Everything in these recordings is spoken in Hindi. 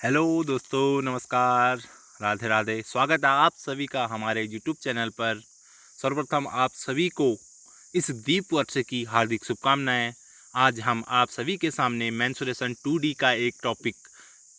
हेलो दोस्तों, नमस्कार, राधे राधे। स्वागत है आप सभी का हमारे यूट्यूब चैनल पर। सर्वप्रथम आप सभी को इस दीप वर्ष की हार्दिक शुभकामनाएं। आज हम आप सभी के सामने मेंसुरेशन 2D का एक टॉपिक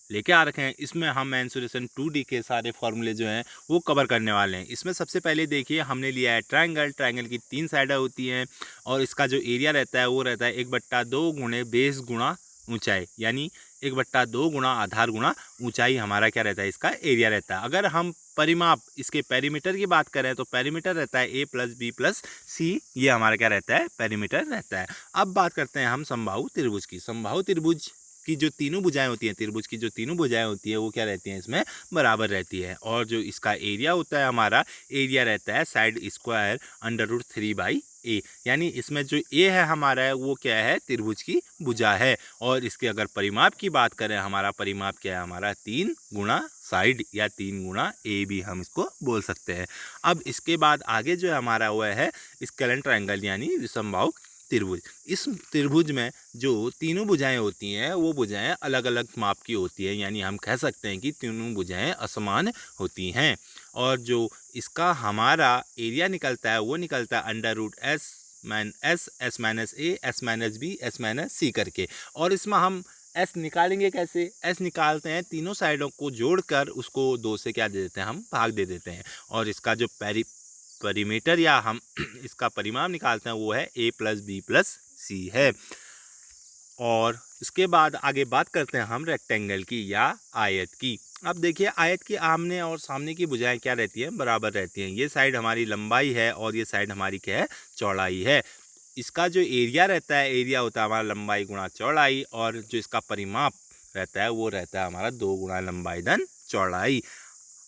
लेके आ रखे हैं। इसमें हम मेंसुरेशन 2D के सारे फॉर्मूले जो हैं वो कवर करने वाले हैं। इसमें सबसे पहले देखिए, हमने लिया है ट्रायंगल। ट्रायंगल की 3 साइडें होती हैं और इसका जो एरिया रहता है वो रहता है 1/2 गुणे बेस गुणा ऊंचाई, यानी 1/2 गुणा आधार गुणा ऊंचाई हमारा क्या रहता है, इसका एरिया रहता है। अगर हम परिमाप इसके पेरीमीटर की बात करें तो पेरीमीटर रहता है a+b+c। ये हमारा क्या रहता है, पेरीमीटर रहता है। अब बात करते हैं हम समबाहु त्रिभुज की। समबाहु त्रिभुज की जो तीनों भुजाएं होती हैं, त्रिभुज की जो तीनों भुजाएं होती है वो क्या रहती हैं, इसमें बराबर रहती है। और जो इसका एरिया होता है, हमारा एरिया रहता है साइड स्क्वायर √3/a। यानी इसमें जो ए है हमारा है वो क्या है, त्रिभुज की भुजा है। और इसके अगर परिमाप की बात करें, हमारा परिमाप क्या है, हमारा 3 गुणा साइड या 3 गुणा ए भी हम इसको बोल सकते हैं। अब इसके बाद आगे जो है हमारा वो है स्केलेन ट्रायंगल, यानी समबाहु त्रिभुज। इस त्रिभुज में जो तीनों भुजाएं होती हैं वो भुजाएं अलग अलग माप की होती हैं, यानी हम कह सकते हैं कि तीनों भुजाएं असमान होती हैं। और जो इसका हमारा एरिया निकलता है वो निकलता है √S-S-A/S-B/S-C करके। और इसमें हम एस निकालेंगे कैसे, एस निकालते हैं तीनों साइडों को जोड़कर उसको 2 से क्या दे देते हैं, हम भाग दे देते हैं। और इसका जो परिमीटर या हम इसका परिमाप निकालते हैं वो है a+b+c है। और इसके बाद आगे बात करते हैं हम रेक्टेंगल की या आयत की। अब देखिए, आयत की आमने और सामने की भुजाएं क्या रहती हैं, बराबर रहती हैं। ये साइड हमारी लंबाई है और ये साइड हमारी क्या है, चौड़ाई है। इसका जो एरिया रहता है, एरिया होता है हमारा लंबाई गुणा चौड़ाई। और जो इसका परिमाप रहता है वो रहता है हमारा 2 गुणा लंबाई धन चौड़ाई।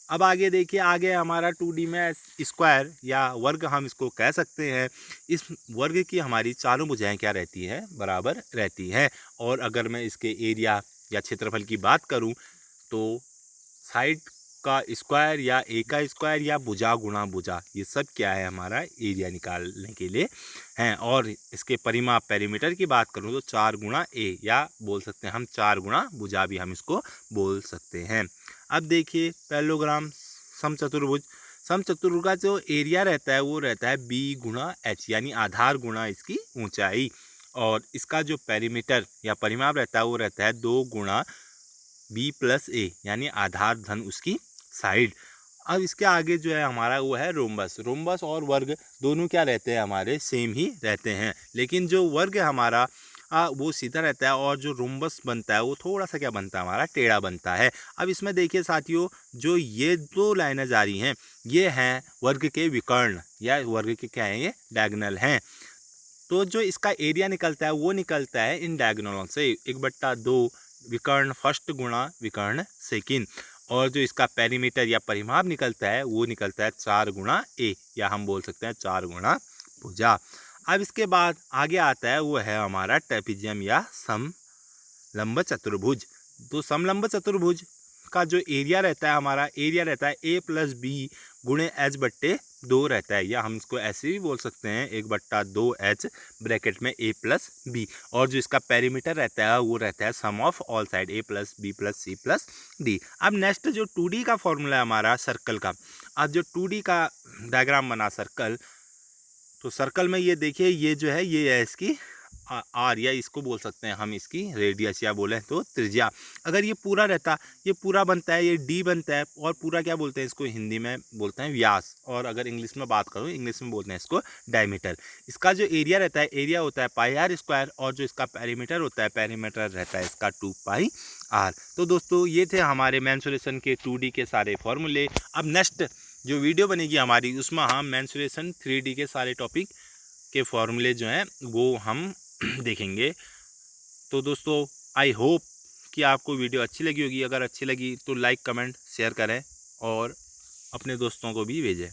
अब आगे देखिए, आगे हमारा 2D में स्क्वायर या वर्ग हम इसको कह सकते हैं। इस वर्ग की हमारी चारों भुजाएं क्या रहती है, बराबर रहती हैं। और अगर मैं इसके एरिया या क्षेत्रफल की बात करूं तो साइड का स्क्वायर या ए का स्क्वायर या भुजा गुणा भुजा, ये सब क्या है, हमारा एरिया निकालने के लिए हैं। और इसके परिमाप पेरीमीटर की बात करूं तो 4 गुणा ए, या बोल सकते हैं हम 4 गुणा भुजा भी हम इसको बोल सकते हैं। अब देखिए पैरेललोग्राम समचतुर्भुज। समचतुर्भुज का जो एरिया रहता है वो रहता है b गुणा h, यानी आधार गुणा इसकी ऊंचाई। और इसका जो पेरीमीटर या परिमाप रहता है वो रहता है 2 गुणा b+a, यानी आधार धन उसकी साइड। अब इसके आगे जो है हमारा वो है रोम्बस। रोम्बस और वर्ग दोनों क्या रहते हैं, हमारे सेम ही रहते हैं। लेकिन जो वर्ग है हमारा वो सीधा रहता है और जो रोम्बस बनता है वो थोड़ा सा क्या बनता है, हमारा टेढ़ा बनता है। अब इसमें देखिए साथियों, जो ये 2 लाइनें जा रही हैं ये हैं वर्ग के विकर्ण, या वर्ग के क्या हैं, ये डायगोनल हैं। तो जो इसका एरिया निकलता है वो निकलता है इन डायगोनलों से 1/2 विकर्ण फर्स्ट गुणा विकर्ण सेकंड। और जो इसका पेरीमीटर या परिमाप निकलता है वो निकलता है 4 गुणा ए, या हम बोल सकते हैं 4 गुणा भुजा। अब इसके बाद आगे आता है वो है हमारा ट्रेपीजियम या समलंब चतुर्भुज। तो समलंब चतुर्भुज का जो एरिया रहता है, हमारा एरिया रहता है a+b गुणे h/2 रहता है, या हम इसको ऐसे भी बोल सकते हैं 1/2h ब्रैकेट में a+b। और जो इसका पेरीमीटर रहता है वो रहता है सम ऑफ ऑल साइड a+b+c+d। अब नेक्स्ट जो 2D का फॉर्मूला है हमारा सर्कल का। अब जो 2D का डायग्राम बना सर्कल, तो सर्कल में ये देखिए, ये जो है ये है इसकी आर, या इसको बोल सकते हैं हम इसकी रेडियस, या बोले तो त्रिज्या। अगर ये पूरा रहता, ये पूरा बनता है, ये डी बनता है। और पूरा क्या बोलते हैं इसको, हिंदी में बोलते हैं व्यास। और अगर इंग्लिश में बात करूँ, इंग्लिश में बोलते हैं इसको डायमीटर। इसका जो एरिया रहता है, एरिया होता है πr²। और जो इसका पेरीमीटर होता है, पेरीमीटर रहता है इसका 2πr। तो दोस्तों ये थे हमारे मेंसुरेशन के 2D के सारे फॉर्मूले। अब नेक्स्ट जो वीडियो बनेगी हमारी, उसमें हम मेंसुरेशन 3D के सारे टॉपिक के फॉर्मूले जो हैं वो हम देखेंगे। तो दोस्तों आई होप कि आपको वीडियो अच्छी लगी होगी। अगर अच्छी लगी तो लाइक कमेंट शेयर करें और अपने दोस्तों को भी भेजें।